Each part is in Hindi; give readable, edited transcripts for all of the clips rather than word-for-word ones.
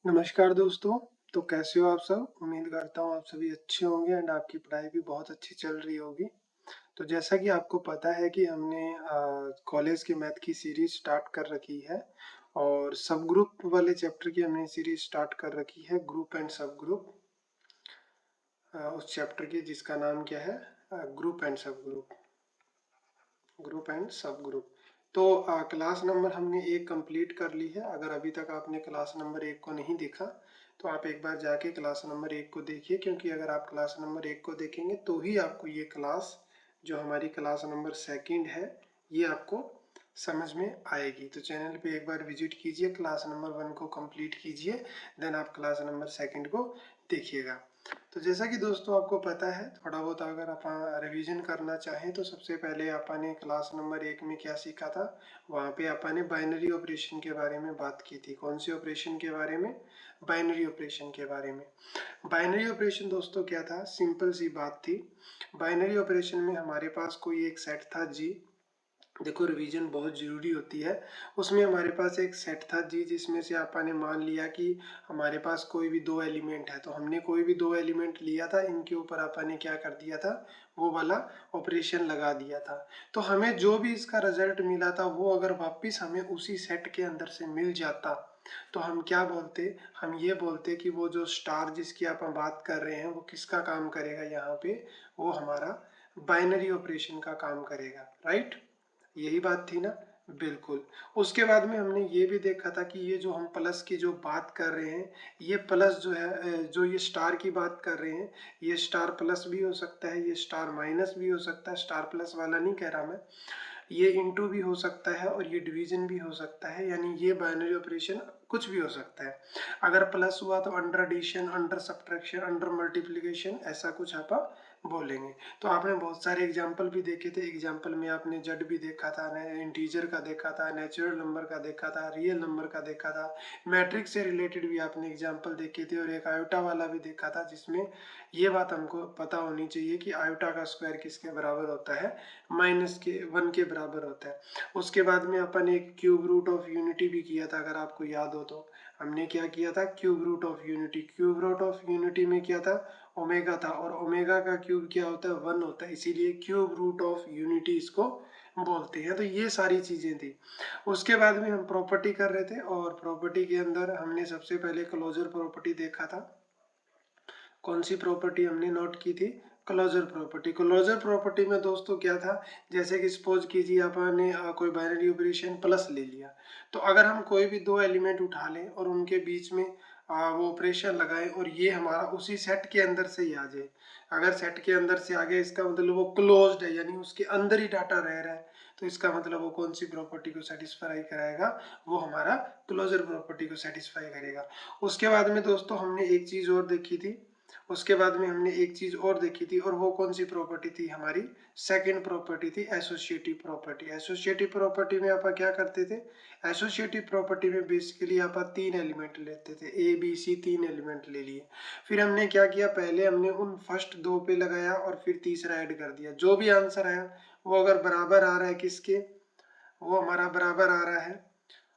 नमस्कार दोस्तों। तो कैसे हो आप सब? उम्मीद करता हूँ आप सभी अच्छे होंगे एंड आपकी पढ़ाई भी बहुत अच्छी चल रही होगी। तो जैसा कि आपको पता है कि हमने कॉलेज के मैथ की सीरीज स्टार्ट कर रखी है और सब ग्रुप वाले चैप्टर की हमने सीरीज स्टार्ट कर रखी है, ग्रुप एंड सब ग्रुप। उस चैप्टर की जिसका नाम क्या है? ग्रुप एंड सब ग्रुप। ग्रुप एंड सब ग्रुप। तो क्लास नंबर हमने 1 कंप्लीट कर ली है। अगर अभी तक आपने क्लास नंबर 1 को नहीं देखा तो आप एक बार जाके क्लास नंबर 1 को देखिए, क्योंकि अगर आप क्लास नंबर 1 को देखेंगे तो ही आपको ये क्लास, जो हमारी क्लास नंबर 2 है, ये आपको समझ में आएगी। तो चैनल पे एक बार विजिट कीजिए, क्लास नंबर 1 को कंप्लीट कीजिए, देन आप क्लास नंबर 2 को देखिएगा। तो जैसा कि दोस्तों आपको पता है, थोड़ा बहुत अगर आप रिवीजन करना चाहें तो सबसे पहले आपने क्लास नंबर 1 में क्या सीखा था? वहाँ पे आपने बाइनरी ऑपरेशन के बारे में बात की थी। कौन सी ऑपरेशन के बारे में? बाइनरी ऑपरेशन के बारे में। बाइनरी ऑपरेशन दोस्तों क्या था? सिंपल सी बात थी। बाइनरी ऑपरेशन में हमारे पास कोई एक सेट था जी। देखो, रिवीजन बहुत ज़रूरी होती है। उसमें हमारे पास एक सेट था जी, जिसमें से आपने मान लिया कि हमारे पास कोई भी 2 एलिमेंट है, तो हमने कोई भी 2 एलिमेंट लिया था, इनके ऊपर आपने क्या कर दिया था? वो वाला ऑपरेशन लगा दिया था। तो हमें जो भी इसका रिजल्ट मिला था वो अगर वापस हमें उसी सेट के अंदर से मिल जाता तो हम क्या बोलते? हम ये बोलते कि वो जो स्टार जिसकी आप बात कर रहे हैं वो किसका काम करेगा यहाँ पे? वो हमारा बाइनरी ऑपरेशन का काम करेगा, राइट? यही बात थी ना? बिल्कुल। उसके बाद में हमने ये भी देखा था कि ये जो हम प्लस की जो बात कर रहे हैं, ये प्लस जो है, जो ये स्टार की बात कर रहे हैं, ये स्टार प्लस भी हो सकता है, ये स्टार माइनस भी हो सकता है, स्टार प्लस वाला नहीं कह रहा मैं। ये इनटू भी हो सकता है और ये डिवीजन भी हो सकता है, यानी ये बाइनरी ऑपरेशन कुछ भी हो सकता है। अगर प्लस हुआ तो under addition, under subtraction, under multiplication, ऐसा कुछ आप बोलेंगे। तो आपने बहुत सारे एग्जाम्पल भी देखे थे। एग्जाम्पल में आपने जड भी देखा था, इंटीजर का देखा था, नेचुरल नंबर का देखा था, रियल नंबर का देखा था, मैट्रिक्स से रिलेटेड भी आपने एग्जाम्पल देखे थे और एक आयोटा वाला भी देखा था, जिसमें ये बात हमको पता होनी चाहिए कि आयोटा का स्क्वायर किसके बराबर होता है? -1 के बराबर होता है। उसके बाद में अपन एक क्यूब रूट ऑफ यूनिटी भी किया था, अगर आपको याद हो तो। हमने क्या किया था? Cube root of unity. Cube root of unity में क्या था? ओमेगा था, और ओमेगा का क्यूब क्या होता है? 1 होता है, इसीलिए क्यूब रूट ऑफ यूनिटी इसको बोलते हैं। तो ये सारी चीजें थी। उसके बाद में हम प्रॉपर्टी कर रहे थे और प्रॉपर्टी के अंदर हमने सबसे पहले क्लोजर प्रॉपर्टी देखा था। कौन सी प्रॉपर्टी हमने नोट की थी? Closure property. क्लोजर प्रॉपर्टी में दोस्तों क्या था? जैसे कि सपोज कीजिए आपने कोई बाइनरी ऑपरेशन प्लस ले लिया, तो अगर हम कोई भी 2 एलिमेंट उठा लें और उनके बीच में वो ऑपरेशन लगाएं और ये हमारा उसी सेट के अंदर से ही आ जाए। अगर सेट के अंदर से आ गया, इसका मतलब वो क्लोज्ड है, यानी उसके अंदर ही डाटा रह रहा है। तो इसका मतलब वो कौन सी प्रॉपर्टी को सेटिस्फाई कराएगा? वो हमारा क्लोजर प्रॉपर्टी को सेटिस्फाई करेगा। उसके बाद में दोस्तों हमने एक चीज और देखी थी। उसके बाद में हमने एक चीज और देखी थी, और वो कौन सी प्रॉपर्टी थी? हमारी सेकंड प्रॉपर्टी थी एसोसिएटिव प्रॉपर्टी। एसोसिएटिव प्रॉपर्टी में आप क्या करते थे? एसोसिएटिव प्रॉपर्टी में बेसिकली आप 3 एलिमेंट लेते थे, ए बी सी, 3 एलिमेंट ले लिए। फिर हमने क्या किया? पहले हमने उन फर्स्ट 2 पे लगाया और फिर तीसरा ऐड कर दिया। जो भी आंसर आया वो अगर बराबर आ रहा है किसके? वो हमारा बराबर आ रहा है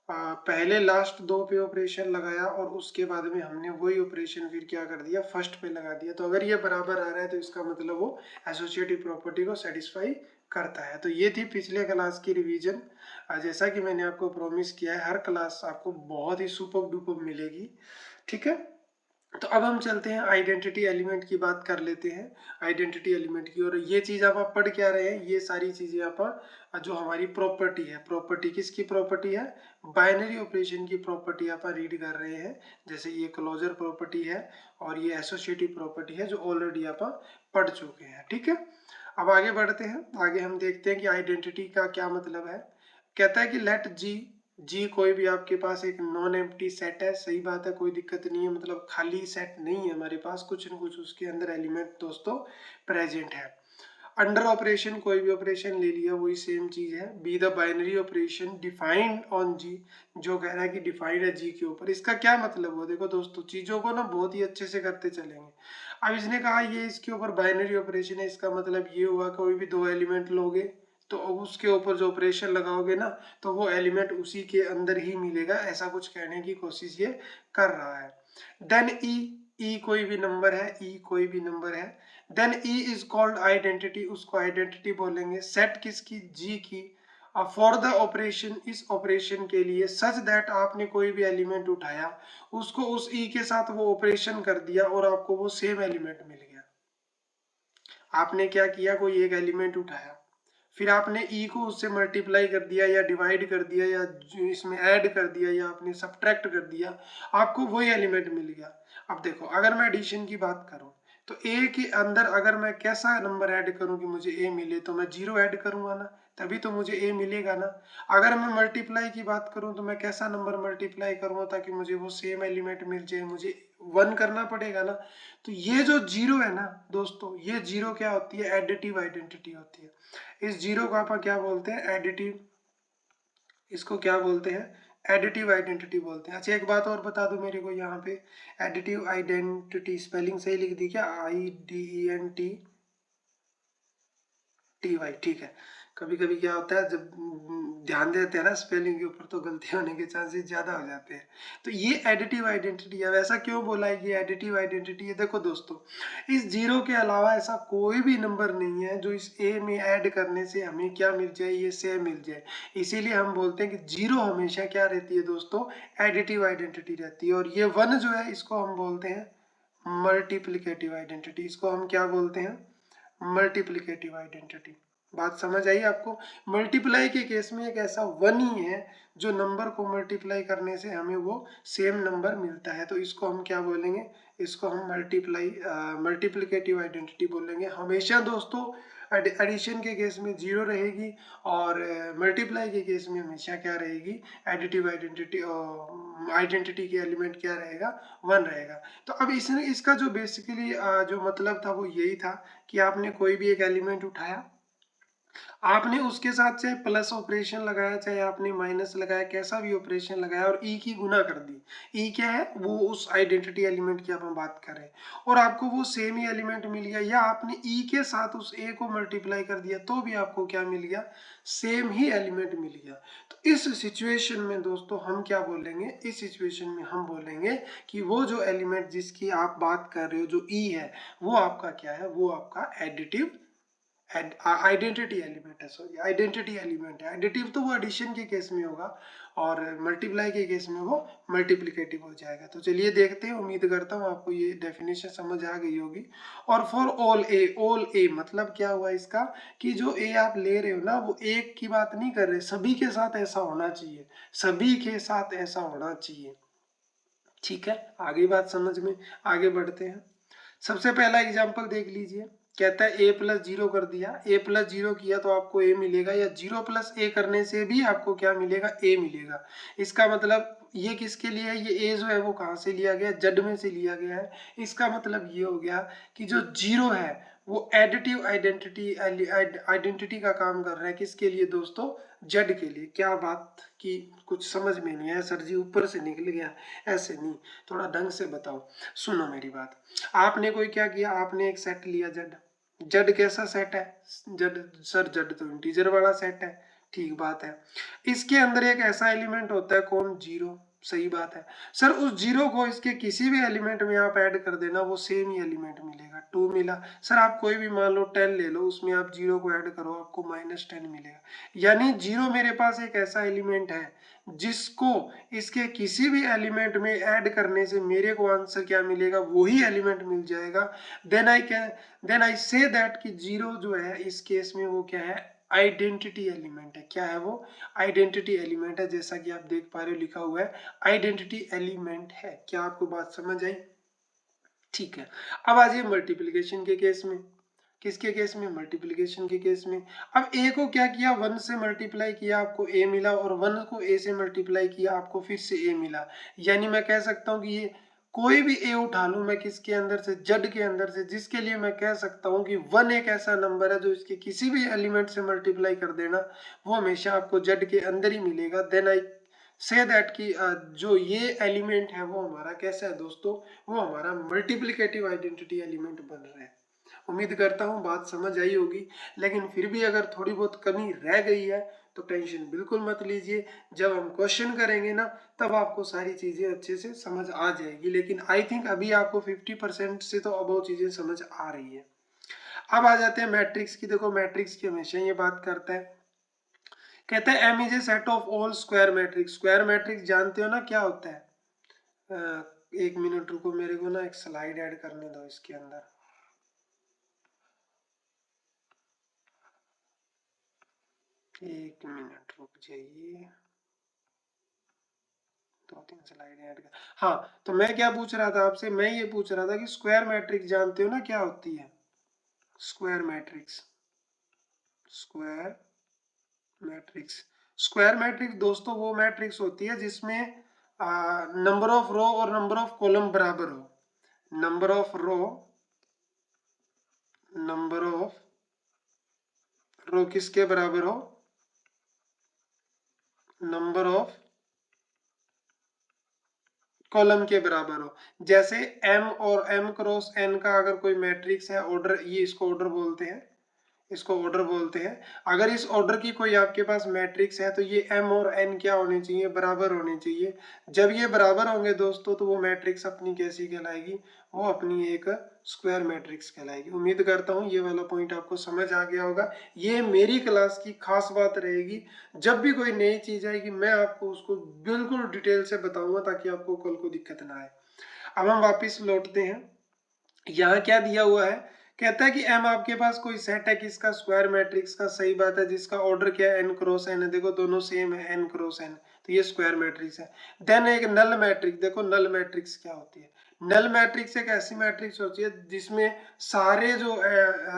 पहले लास्ट 2 पे ऑपरेशन लगाया और उसके बाद में हमने वही ऑपरेशन फिर क्या कर दिया? फर्स्ट पे लगा दिया। तो अगर ये बराबर आ रहा है तो इसका मतलब वो एसोसिएटिव प्रॉपर्टी को सेटिस्फाई करता है। तो ये थी पिछले क्लास की रिवीजन। जैसा कि मैंने आपको प्रॉमिस किया है, हर क्लास आपको बहुत ही सुपर डुपर मिलेगी, ठीक है? तो अब हम चलते हैं आइडेंटिटी एलिमेंट की बात कर लेते हैं। आइडेंटिटी एलिमेंट की, और ये चीज आप पढ़ क्या रहे हैं? ये सारी चीजें आप जो हमारी प्रॉपर्टी है, प्रॉपर्टी किसकी प्रॉपर्टी है? बाइनरी ऑपरेशन की प्रॉपर्टी आप रीड कर रहे हैं। जैसे ये क्लोजर प्रॉपर्टी है और ये एसोसिएटिव प्रॉपर्टी है, जो ऑलरेडी आप पढ़ चुके हैं, ठीक है? अब आगे बढ़ते हैं। आगे हम देखते हैं कि आइडेंटिटी का क्या मतलब है। कहता है कि लेट जी, जी कोई भी आपके पास एक नॉन एम्प्टी सेट है, सही बात है, कोई दिक्कत नहीं है, मतलब खाली सेट नहीं है हमारे पास, कुछ न कुछ उसके अंदर एलिमेंट दोस्तों प्रेजेंट है। अंडर ऑपरेशन कोई भी ऑपरेशन ले लिया, वही सेम चीज है। Be the binary operation defined on G, जो कह रहा है कि डिफाइंड है जी के ऊपर। इसका क्या मतलब हुआ? देखो दोस्तों, चीजों को ना बहुत ही अच्छे से करते चलेंगे। अब इसने कहा ये इसके ऊपर बाइनरी ऑपरेशन है, इसका मतलब ये हुआ कोई भी 2 एलिमेंट लोगे, तो उसके ऊपर जो ऑपरेशन लगाओगे ना तो वो एलिमेंट उसी के अंदर ही मिलेगा, ऐसा कुछ कहने की कोशिश ये कर रहा है। देन ई कोई भी नंबर है, ई कोई भी नंबर है। Then e is called identity, उसको आइडेंटिटी बोलेंगे। सेट किसकी? जी की। फॉर द ऑपरेशन, इस ऑपरेशन के लिए, सच दैट आपने कोई भी एलिमेंट उठाया, उसको उस ई के साथ वो ऑपरेशन कर दिया और आपको वो सेम एलिमेंट मिल गया। आपने क्या किया, कोई एक एलिमेंट उठाया, फिर आपने ई को उससे मल्टीप्लाई कर दिया या डिवाइड कर दिया या इसमें ऐड कर दिया या आपने सब्ट्रैक्ट कर दिया, आपको वही एलिमेंट मिल गया। अब देखो, अगर मैं एडिशन की बात करूं तो ए के अंदर अगर मैं कैसा नंबर ऐड करूं कि मुझे ए मिले, तो मैं 0 ऐड करूंगा ना, तभी तो मुझे ए मिलेगा ना। अगर मैं मल्टीप्लाई की बात करूं तो मैं कैसा नंबर मल्टीप्लाई करूंगा ताकि मुझे वो सेम एलिमेंट मिल जाए, मुझे 1 करना पड़ेगा ना। तो ये जो 0 है ना दोस्तों, ये 0 क्या होती है? एडिटिव आइडेंटिटी होती है। इस 0 को आप क्या बोलते हैं? एडिटिव, इसको क्या बोलते हैं? एडिटिव आइडेंटिटी बोलते हैं। अच्छा, एक बात और बता दो मेरे को यहाँ पे, एडिटिव आइडेंटिटी स्पेलिंग सही लिख दी क्या? IDENTITY, ठीक है। कभी कभी क्या होता है, जब ध्यान देते हैं ना स्पेलिंग के ऊपर तो गलती होने के चांसेस ज्यादा हो जाते हैं। तो ये एडिटिव आइडेंटिटी है। वैसा क्यों बोला है ये एडिटिव आइडेंटिटी है? देखो दोस्तों, इस 0 के अलावा ऐसा कोई भी नंबर नहीं है जो इस ए में ऐड करने से हमें क्या मिल जाए, ये सेम मिल जाए। इसीलिए हम बोलते हैं कि 0 हमेशा क्या रहती है दोस्तों? एडिटिव आइडेंटिटी रहती है। और ये 1 जो है इसको हम बोलते हैं मल्टीप्लिकेटिव आइडेंटिटी। इसको हम क्या बोलते हैं? Multiplicative identity. बात समझ आई आपको? मल्टीप्लाई के केस में एक ऐसा 1 ही है जो नंबर को मल्टीप्लाई करने से हमें वो सेम नंबर मिलता है, तो इसको हम क्या बोलेंगे? इसको हम मल्टीप्लिकेटिव आइडेंटिटी बोलेंगे। हमेशा दोस्तों एडिशन के केस में 0 रहेगी और मल्टीप्लाई के केस में हमेशा क्या रहेगी? एडिटिव आइडेंटिटी, आइडेंटिटी की एलिमेंट क्या रहेगा? 1 रहेगा। तो अब इसने इसका जो बेसिकली जो मतलब था वो यही था कि आपने कोई भी एक एलिमेंट उठाया, आपने उसके साथ चाहे प्लस ऑपरेशन लगाया चाहे आपने माइनस लगाया, कैसा भी ऑपरेशन लगाया और ई की गुना कर दी। ई क्या है? वो उस आइडेंटिटी एलिमेंट की हम बात कर रहे हैं और आपको वो सेम ही एलिमेंट मिल गया, या आपने ई के साथ उस ए को मल्टीप्लाई कर दिया तो भी आपको क्या मिल गया? सेम ही एलिमेंट मिल गया। तो इस सिचुएशन में दोस्तों हम क्या बोलेंगे? इस सिचुएशन में हम बोलेंगे कि वो जो एलिमेंट जिसकी आप बात कर रहे हो जो ई है, वो आपका क्या है? वो आपका एडिटिव आइडेंटिटी एलिमेंट है। सॉरी, आइडेंटिटी एलिमेंट है। एडिटिव तो वो एडिशन के केस में होगा और मल्टीप्लाई के केस में वो मल्टीप्लिकेटिव हो जाएगा। तो चलिए देखते हैं, उम्मीद करता हूँ आपको ये डेफिनेशन समझ आ गई होगी। और फॉर ऑल ए मतलब क्या हुआ इसका? कि जो ए आप ले रहे हो ना, वो एक की बात नहीं कर रहे, सभी के साथ ऐसा होना चाहिए, सभी के साथ ऐसा होना चाहिए। ठीक है, आगे बात समझ में, आगे बढ़ते हैं। सबसे पहला एग्जाम्पल देख लीजिए। कहता है a+0 कर दिया, a+0 किया तो आपको a मिलेगा, या 0+a करने से भी आपको क्या मिलेगा? a मिलेगा। इसका मतलब ये किसके लिए है? ये a जो है वो कहाँ से लिया गया? जड में से लिया गया है। इसका मतलब ये हो गया कि जो 0 है वो एडिटिव आइडेंटिटी का काम कर रहा है। किसके लिए दोस्तों? जड के लिए। क्या बात की कुछ समझ में नहीं आया सर जी, ऊपर से निकल गया? ऐसे नहीं, थोड़ा ढंग से बताओ, सुनो मेरी बात। आपने कोई क्या किया? आपने एक सेट लिया जड। जड कैसा सेट है? जड सर, जड तो इंटीजर वाला सेट है। ठीक बात है। इसके अंदर एक ऐसा एलिमेंट होता है, कौन? 0। सही बात है सर। उस 0 को इसके किसी भी एलिमेंट में आप ऐड कर देना, वो सेम ही एलिमेंट मिलेगा। 2 मिला सर, आप कोई भी मान लो 10 ले लो, उसमें आप 0 को ऐड करो, आपको -10 मिलेगा। यानी 0 मेरे पास एक ऐसा एलिमेंट है जिसको इसके किसी भी एलिमेंट में ऐड करने से मेरे को आंसर क्या मिलेगा? वही एलिमेंट मिल जाएगा। देन आई से दैट कि 0 जो है इस केस में वो क्या है? आइडेंटिटी एलिमेंट है। क्या है वो? आइडेंटिटी एलिमेंट है। जैसा कि आप देख पा रहे हो लिखा हुआ है आइडेंटिटी एलिमेंट है। क्या आपको बात समझ आई? ठीक है। अब आ जाइए मल्टीप्लिकेशन के केस में। किसके केस में? मल्टीप्लिकेशन के केस में। अब a को क्या किया? 1 से मल्टीप्लाई किया, आपको a मिला, और 1 को a से मल्टीप्लाई किया, आपको फिर से a मिला। यानी मैं कह सकता हूँ कि ये कोई भी a उठा लूं मैं किसके अंदर से? जड के अंदर से, जिसके लिए मैं कह सकता हूँ कि 1 एक ऐसा नंबर है जो इसके किसी भी एलिमेंट से मल्टीप्लाई कर देना, वो हमेशा आपको जड के अंदर ही मिलेगा। देन आई से दैट कि जो ये एलिमेंट है वो हमारा कैसा है दोस्तों? वो हमारा मल्टीप्लिकेटिव आइडेंटिटी एलिमेंट बन रहा है। उम्मीद करता हूँ बात समझ आई होगी, लेकिन फिर भी अगर थोड़ी बहुत कमी रह गई है तो टेंशन बिल्कुल मत लीजिए। जब हम क्वेश्चन करेंगे ना तब आपको सारी चीज़ें अच्छे से समझ आ जाएगी, लेकिन आई थिंक अभी आपको 50% से तो अबव चीज़ें समझ आ रही है। अब आ जाते हैं मैट्रिक्स की। देखो मैट्रिक्स की हमेशा ये बात करता है, कहता है M is a set of all square matrix. Square matrix जानते हो ना क्या होता है? एक मिनट रुको, मेरे को ना एक स्लाइड ऐड करने दो इसके अंदर। एक मिनट रुक जाइए, 2-3 स्लाइड ऐड कर। हाँ, तो मैं क्या पूछ रहा था आपसे, मैं ये पूछ रहा था कि स्क्वायर मैट्रिक्स जानते हो ना क्या होती है? Square matrix, square matrix, square matrix दोस्तों वो मैट्रिक्स होती है जिसमें नंबर ऑफ रो और नंबर ऑफ कॉलम बराबर हो। Number of row, number of row किसके बराबर हो? नंबर ऑफ कॉलम के बराबर हो। जैसे m और m क्रॉस n का अगर कोई मैट्रिक्स है, ऑर्डर, ये इसको ऑर्डर बोलते हैं, इसको ऑर्डर बोलते हैं। अगर इस ऑर्डर की कोई आपके पास मैट्रिक्स है तो ये m और n क्या होने चाहिए? बराबर होने चाहिए। जब ये बराबर होंगे दोस्तों तो वो मैट्रिक्स अपनी कैसी कहलाएगी? वो अपनी एक स्क्वायर मैट्रिक्स कहलाएगी। उम्मीद करता हूँ ये वाला पॉइंट आपको समझ आ गया होगा। ये मेरी क्लास की खास बात रहेगी, जब भी कोई नई चीज आएगी मैं आपको उसको बिल्कुल डिटेल से बताऊंगा ताकि आपको कल को दिक्कत ना आए। अब हम वापिस लौटते हैं। यहाँ क्या दिया हुआ है? कहता है कि m आपके पास कोई सेट है किसका? स्क्वायर मैट्रिक्स का। सही बात है, जिसका ऑर्डर क्या है? n क्रॉस n है। देखो दोनों सेम है, n क्रॉस n, तो ये स्क्वायर मैट्रिक्स है। देन एक नल मैट्रिक्स। देखो नल मैट्रिक्स क्या होती है? नल मैट्रिक्स एक ऐसी मैट्रिक्स होती है जिसमें सारे जो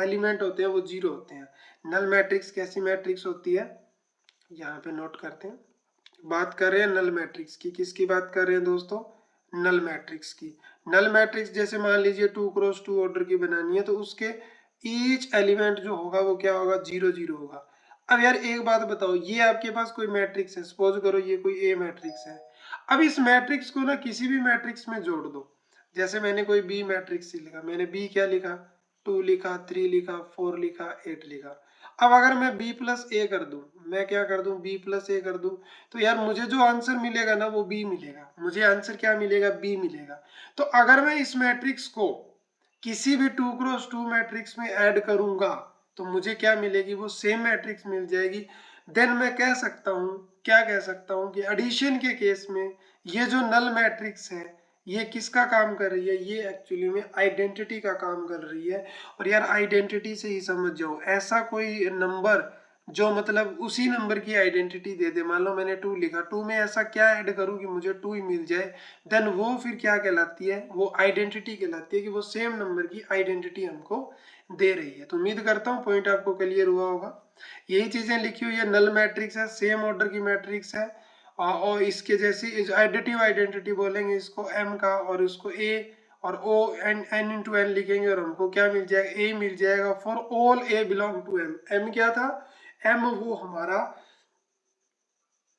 एलिमेंट होते हैं वो जीरो होते हैं। नल मैट्रिक्स कैसी मैट्रिक्स होती है? यहाँ पे नोट करते हैं। बात कर रहे हैं नल मैट्रिक्स की। किसकी बात कर रहे हैं दोस्तों? नल मैट्रिक्स की। नल मैट्रिक्स जैसे मान लीजिए 2x2 ऑर्डर की बनानी है तो उसके ईच एलिमेंट जो होगा वो क्या होगा? 0 0 होगा। अब यार एक बात बताओ, ये आपके पास कोई मैट्रिक्स है, सपोज करो ये कोई ए मैट्रिक्स है। अब इस मैट्रिक्स को ना किसी भी मैट्रिक्स में जोड़ दो। जैसे मैंने कोई बी मैट्रिक्स लिखा, मैंने बी क्या लिखा? 2 लिखा, 3 लिखा, 4 लिखा, 8 लिखा। अब अगर मैं b प्लस ए कर दूं, मैं क्या कर दूं? b प्लस ए कर दूं, तो यार मुझे जो आंसर मिलेगा ना वो b मिलेगा। मुझे आंसर क्या मिलेगा? b मिलेगा। तो अगर मैं इस मैट्रिक्स को किसी भी 2x2 मैट्रिक्स में ऐड करूंगा तो मुझे क्या मिलेगी? वो सेम मैट्रिक्स मिल जाएगी। देन मैं कह सकता हूं, क्या कह सकता हूं कि एडिशन के केस में ये जो नल मैट्रिक्स है ये किसका काम कर रही है? ये एक्चुअली में आइडेंटिटी का काम कर रही है। और यार आइडेंटिटी से ही समझ जाओ, ऐसा कोई नंबर जो मतलब उसी नंबर की आइडेंटिटी दे दे। मान लो मैंने 2 लिखा, 2 में ऐसा क्या ऐड करूं कि मुझे 2 ही मिल जाए, देन वो फिर क्या कहलाती है? वो आइडेंटिटी कहलाती है कि वो सेम नंबर की आइडेंटिटी हमको दे रही है। तो उम्मीद करता हूँ पॉइंट आपको क्लियर हुआ होगा। यही चीजें लिखी हुई है। नल मैट्रिक्स है, सेम ऑर्डर की मैट्रिक्स है, और इसके जैसी एडिटिव आइडेंटिटी बोलेंगे इसको m का, और उसको a और o n इंटू n लिखेंगे और हमको क्या मिल जाएगा? a मिल जाएगा। For all a belong to m। m क्या था? m वो हमारा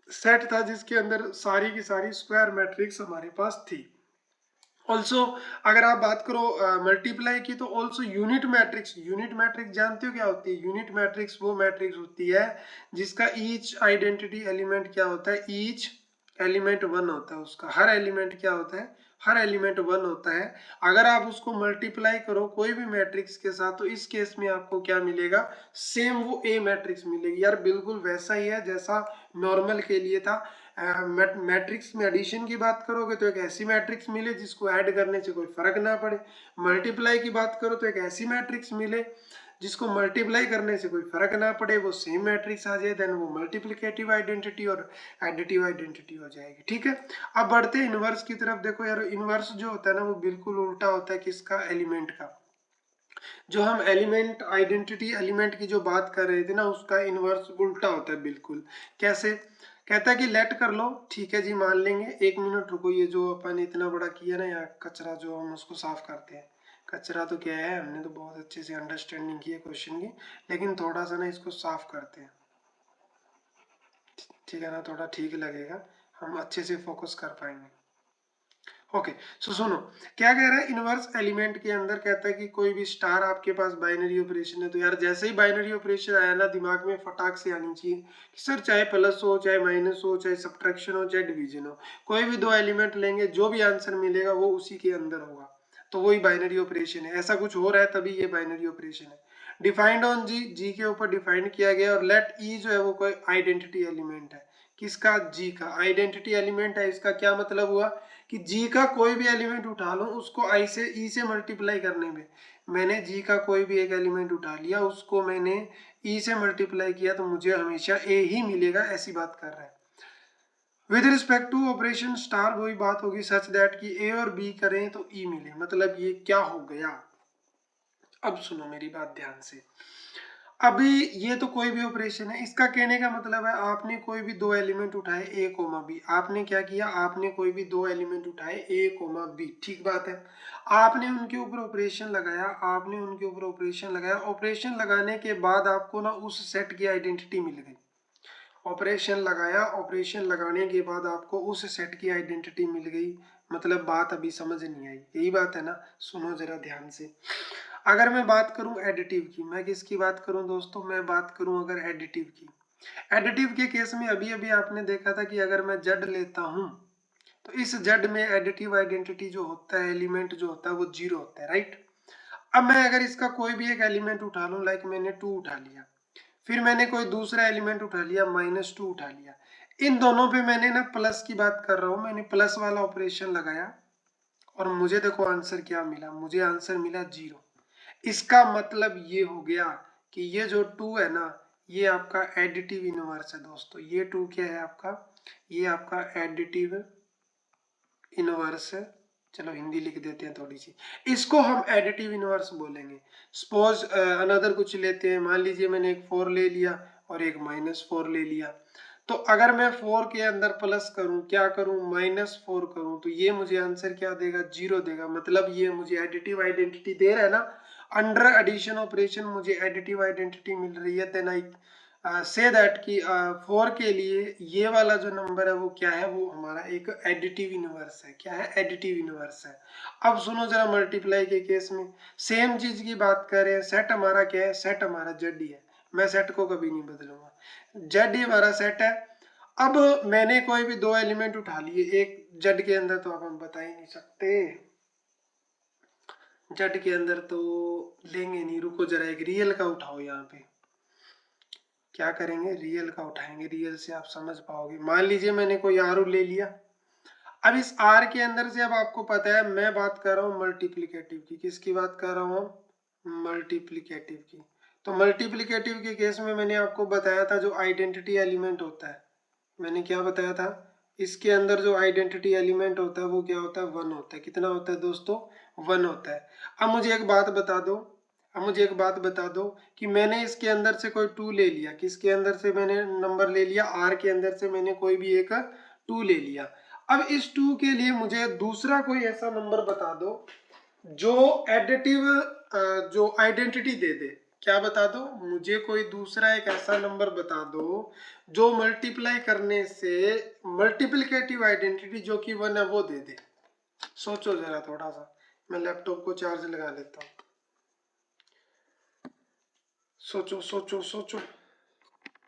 सेट था जिसके अंदर सारी की सारी स्क्वायर मैट्रिक्स हमारे पास थी। ऑल्सो अगर आप बात करो मल्टीप्लाई की, तो also unit matrix. Unit matrix जानते हो क्या होती है? यूनिट मैट्रिक्स वो मैट्रिक्स होती है जिसका ईच आइडेंटिटी एलिमेंट क्या होता है? ईच एलिमेंट 1 होता है उसका। हर एलिमेंट क्या होता है? हर एलिमेंट 1 होता है। अगर आप उसको मल्टीप्लाई करो कोई भी मैट्रिक्स के साथ तो इस केस में आपको क्या मिलेगा? सेम वो ए मैट्रिक्स मिलेगी। यार बिल्कुल वैसा ही है जैसा नॉर्मल के लिए था। मैट्रिक्स में एडिशन की बात करोगे तो एक ऐसी मैट्रिक्स मिले जिसको ऐड करने से कोई फर्क ना पड़े। मल्टीप्लाई की बात करो तो एक ऐसी मैट्रिक्स मिले जिसको मल्टीप्लाई करने से कोई फर्क ना पड़े, वो सेम मैट्रिक्स आ जाए, देन वो मल्टीप्लिकेटिव आइडेंटिटी और एडिटिव आइडेंटिटी हो जाएगी। ठीक है, अब बढ़ते हैं इनवर्स की तरफ। देखो यार इनवर्स जो होता है ना वो बिल्कुल उल्टा होता है किसका? एलिमेंट का। जो हम एलिमेंट आइडेंटिटी एलिमेंट की जो बात कर रहे थे ना उसका इनवर्स उल्टा होता है बिल्कुल। कैसे? कहता है कि लेट कर लो। ठीक है जी, मान लेंगे। एक मिनट रुको, ये जो अपन इतना बड़ा किया ना यहाँ कचरा, जो हम उसको साफ करते हैं। कचरा तो क्या है, हमने तो बहुत अच्छे से अंडरस्टैंडिंग की है क्वेश्चन की, लेकिन थोड़ा सा ना इसको साफ करते हैं। ठीक है ना, थोड़ा ठीक लगेगा, हम अच्छे से फोकस कर पाएंगे। ओके, सो सुनो, क्या कह रहा है इनवर्स एलिमेंट के अंदर, कहता है कि कोई भी स्टार आपके पास बाइनरी ऑपरेशन है, तो यार जैसे ही बाइनरी ऑपरेशन आया ना, दिमाग में फटाक से आनी चाहिए कि सर चाहे प्लस हो, चाहे माइनस हो, चाहे सब्ट्रैक्शन हो, चाहे डिवीजन हो, कोई भी दो एलिमेंट लेंगे, जो भी आंसर मिलेगा वो उसी के अंदर होगा, तो वही बाइनरी ऑपरेशन है। ऐसा कुछ हो रहा है तभी ये बाइनरी ऑपरेशन है। डिफाइंड ऑन जी, जी के ऊपर डिफाइंड किया गया, और लेट ई जो है वो कोई आइडेंटिटी एलिमेंट है। किसका? जी का आइडेंटिटी एलिमेंट है। इसका क्या मतलब हुआ कि जी का कोई भी एलिमेंट उठा लो, उसको आई से ई से मल्टीप्लाई करने में, मैंने जी का कोई भी एक एलिमेंट उठा लिया, उसको मैंने ई से मल्टीप्लाई किया, तो मुझे हमेशा ए ही मिलेगा, ऐसी बात कर रहा है। With respect to operation star वही बात होगी सच दैट कि ए और बी करें तो ई मिले, मतलब ये क्या हो गया। अब सुनो मेरी बात ध्यान से। अभी ये तो कोई भी ऑपरेशन है, इसका कहने का मतलब है आपने कोई भी दो एलिमेंट उठाए ए कोमा बी, आपने क्या किया, आपने कोई भी दो एलिमेंट उठाए ए कोमा बी, ठीक बात है। आपने उनके ऊपर ऑपरेशन लगाया, आपने उनके ऊपर ऑपरेशन लगाया, ऑपरेशन लगाने के बाद आपको ना उस सेट की आइडेंटिटी मिल गई। ऑपरेशन लगाया, ऑपरेशन लगाने के बाद आपको उस सेट की आइडेंटिटी मिल गई, मतलब बात अभी समझ नहीं आई, यही बात है ना। सुनो जरा ध्यान से। अगर मैं बात करूं एडिटिव की, मैं किसकी बात करूं दोस्तों, मैं बात करूं अगर एडिटिव की। एडिटिव के केस में अभी अभी आपने देखा था कि अगर मैं जेड लेता हूं, तो इस जेड में एडिटिव आइडेंटिटी जो होता है, एलिमेंट जो होता है वो जीरो होता है, राइट। अब मैं अगर इसका कोई भी एक एलिमेंट उठा लूं, लाइक मैंने 2 उठा लिया, फिर मैंने कोई दूसरा एलिमेंट उठा लिया, -2 उठा लिया, इन दोनों पे मैंने ना प्लस की बात कर रहा हूं, मैंने प्लस वाला ऑपरेशन लगाया, और मुझे देखो आंसर क्या मिला, मुझे आंसर मिला 0। इसका मतलब ये हो गया कि ये जो 2 है ना, ये आपका एडिटिव इनवर्स है दोस्तों। ये 2 क्या है आपका, ये आपका एडिटिव इनवर्स है। चलो हिंदी लिख देते हैं थोड़ी सी, इसको हम एडिटिव इनवर्स बोलेंगे। सपोज अनदर कुछ लेते हैं, मान लीजिए मैंने एक 4 ले लिया और एक -4 ले लिया, तो अगर मैं 4 के अंदर प्लस करूं, क्या करूं, -4 करूं, तो ये मुझे आंसर क्या देगा, 0 देगा। मतलब ये मुझे एडिटिव आइडेंटिटी दे रहा है ना, अंडर एडिशन ऑपरेशन मुझे एडिटिव आइडेंटिटी मिल रही है। देन आई से दैट कि 4 के लिए ये वाला जो नंबर है वो क्या है, वो हमारा एक एडिटिव इनवर्स है। क्या है? एडिटिव इनवर्स है। अब सुनो जरा, मल्टीप्लाई के केस में सेम चीज की बात कर रहे हैं। सेट हमारा क्या है, सेट हमारा जेड ही है, मैं सेट को कभी नहीं बदलूंगा, जेड ही हमारा सेट है। अब मैंने कोई भी दो एलिमेंट उठा लिए एक जेड के अंदर, तो अब हम बता ही नहीं सकते, जेड के अंदर तो लेंगे नहीं, रुको जरा एक रियल का उठाओ। यहाँ पे क्या करेंगे, रियल का उठाएंगे, रियल से आप समझ पाओगे। मान लीजिए मैंने कोई आर ले लिया, अब इस आर के अंदर से, अब आपको पता है मैं बात कर रहा हूँ मल्टीप्लिकेटिव की, किसकी बात कर रहा हूँ, मल्टीप्लिकेटिव की। तो मल्टीप्लिकेटिव के केस में मैंने आपको बताया था जो आइडेंटिटी एलिमेंट होता है, मैंने क्या बताया था, इसके अंदर जो आइडेंटिटी एलिमेंट होता है वो क्या होता है, 1 होता है। कितना होता है दोस्तों, 1 होता है। अब मुझे एक बात बता दो, अब मुझे एक बात बता दो कि मैंने इसके अंदर से कोई 2 ले लिया, किसके अंदर से मैंने नंबर ले लिया, आर के अंदर से मैंने कोई भी एक 2 ले लिया। अब इस 2 के लिए मुझे दूसरा कोई ऐसा नंबर बता दो जो एडिटिव जो आइडेंटिटी दे दे। क्या बता दो, मुझे कोई दूसरा एक ऐसा नंबर बता दो जो मल्टीप्लाई करने से मल्टीप्लिकेटिव आइडेंटिटी जो कि 1 है वो दे दे। सोचो जरा थोड़ा सा, मैं लैपटॉप को चार्ज लगा लेता हूँ। सोचो सोचो सोचो,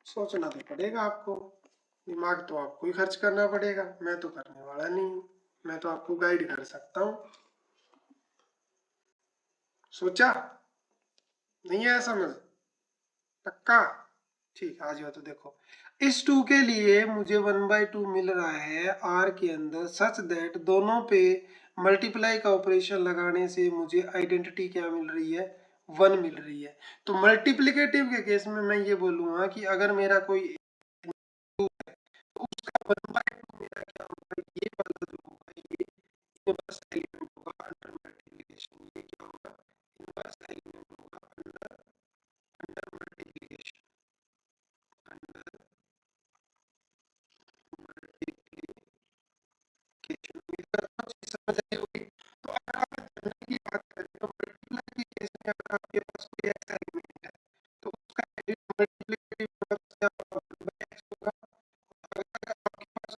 सोचना तो पड़ेगा आपको, दिमाग तो आपको ही खर्च करना पड़ेगा, मैं तो करने वाला नहीं हूँ, मैं तो आपको गाइड कर सकता हूँ। सोचा नहीं है समझ, पक्का? ठीक, आ जाओ। तो देखो, इस 2 के लिए मुझे 1/2 मिल रहा है आर के अंदर, सच दैट दोनों पे मल्टीप्लाई का ऑपरेशन लगाने से मुझे आइडेंटिटी क्या मिल रही है, 1 मिल रही है। तो मल्टीप्लिकेटिव के केस में मैं ये बोलूंगा कि अगर मेरा कोई तो उसका 1/2 मेरा क्या होगा, ये वाला जो होगा ये इनवर्स एलिमेंट होगा अंडर मल्टीप्लिकेशन। ये क्या होगा, इनवर्स एलिमेंट होगा under under multiplication, under multiplication. उम्मीद करता हूँ चीज समझ आई होगी। तो अगर आप जनरल की बात करें तो मल्टीप्लाई के केस में अगर आपके पास कोई ऐसा एलिमेंट है तो उसका मल्टीप्लिकेटिव क्या होगा, 1/x होगा। अगर आपके पास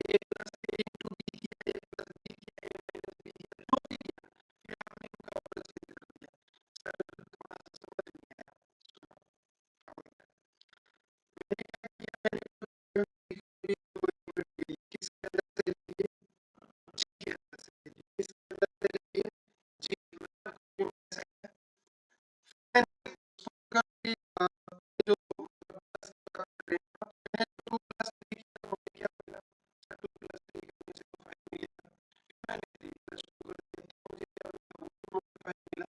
ए प्लस ए इंटू बी किया, ए प्लस बी किया, ए माइनस बी किया, जो भी किया, फिर आपने उनका ऑपरेशन कर दिया। सर थोड़ा-सा समझ नहीं आया। सुनो, क्या बोलते हैं? मैंने क्या किया, मैंने किसके अंदर से लिए? जी के अंदर से लिए। किसके अंदर से लिए? जी के अंदर से लिए। मैंने उसका भी जो प्लस का करेंगे, मैंने 2 प्लस 3 किया तो मुझे क्या मिला? 2 प्लस 3 का मुझे तो 5 मिला। मैंने 3 प्लस 2 कर दिया तो मुझे क्या मिला? वो तो मुझे 5 मिला।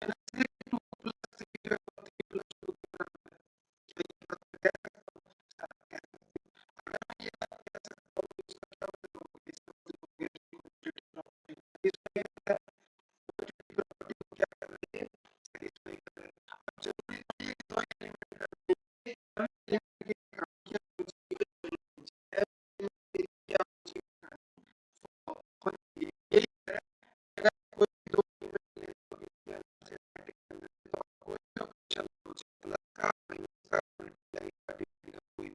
मैंने सिर्फ 2 प्लस 3 जो है वो 3 प्लस 2 के बराबर है। क्या ये बात मैं कह सकता हूँ? हाँ, कह सकते हो। अगर मैं ये बात कह सकता हूँ तो इसका क्या मतलब हो गया? इसका मतलब हो गया कि कम्यूटेटिव प्रॉपर्टी सैटिस्फाई करता है। कम्यूटेटिव प्रॉपर्टी को क्या कर रही है? सैटिस्फाई कर रहा है। अब जरूरी नहीं है कि 2 एलिमेंट करने हैं। हर एलिमेंट के काम क्या होनी चाहिए? क्या होनी चाहिए? और यही है, अगर कोई 2 एलिमेंट ले तो मैथमेटिक्स के अंदर तो आपको जो चलो प्लस का माइनस का मल्टीप्लाई का डिवाइड का कोई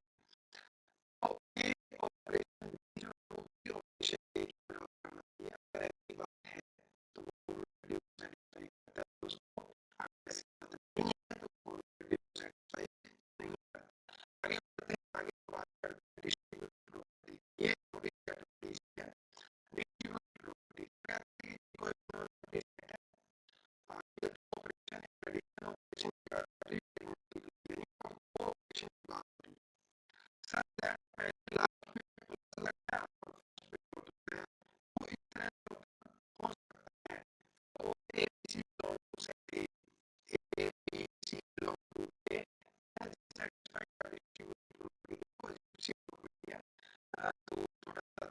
और ये ऑपरेशन जो ये ऑपरेशन एक बराबर करना ये अगर ऐसी बात है तो वो कम्यूटेटिव सैटिस्फाई करता है उसको। अगर ऐसी बात नहीं है तो कम्यूटेटिव सैटिस्फाई नहीं करता। आगे बढ़ते हैं, आगे बात करते हैं डिस्ट्रीब्यूटिव प्रॉपर्टी। ये थोड़ी कैटेगरीज है। डिस्ट्रीब्यूटिव प्रॉपर्टी क्या है? कोई नॉन है, आगे ऑपरेशन है, एडिशन ऑपरेशन का रेटिंग यानी ऑपरेशन की बात करें। सर दैट पहले लास्ट में पता लगता है आपको फर्स्ट में वो इस तरह हो सकता है। तो a b c belong to set A, a b c belong to A and satisfied का डिस्ट्रीब्यूटिव प्रॉपर्टी को पॉजिटिव प्रॉपर्टी है। तो थोड़ा सा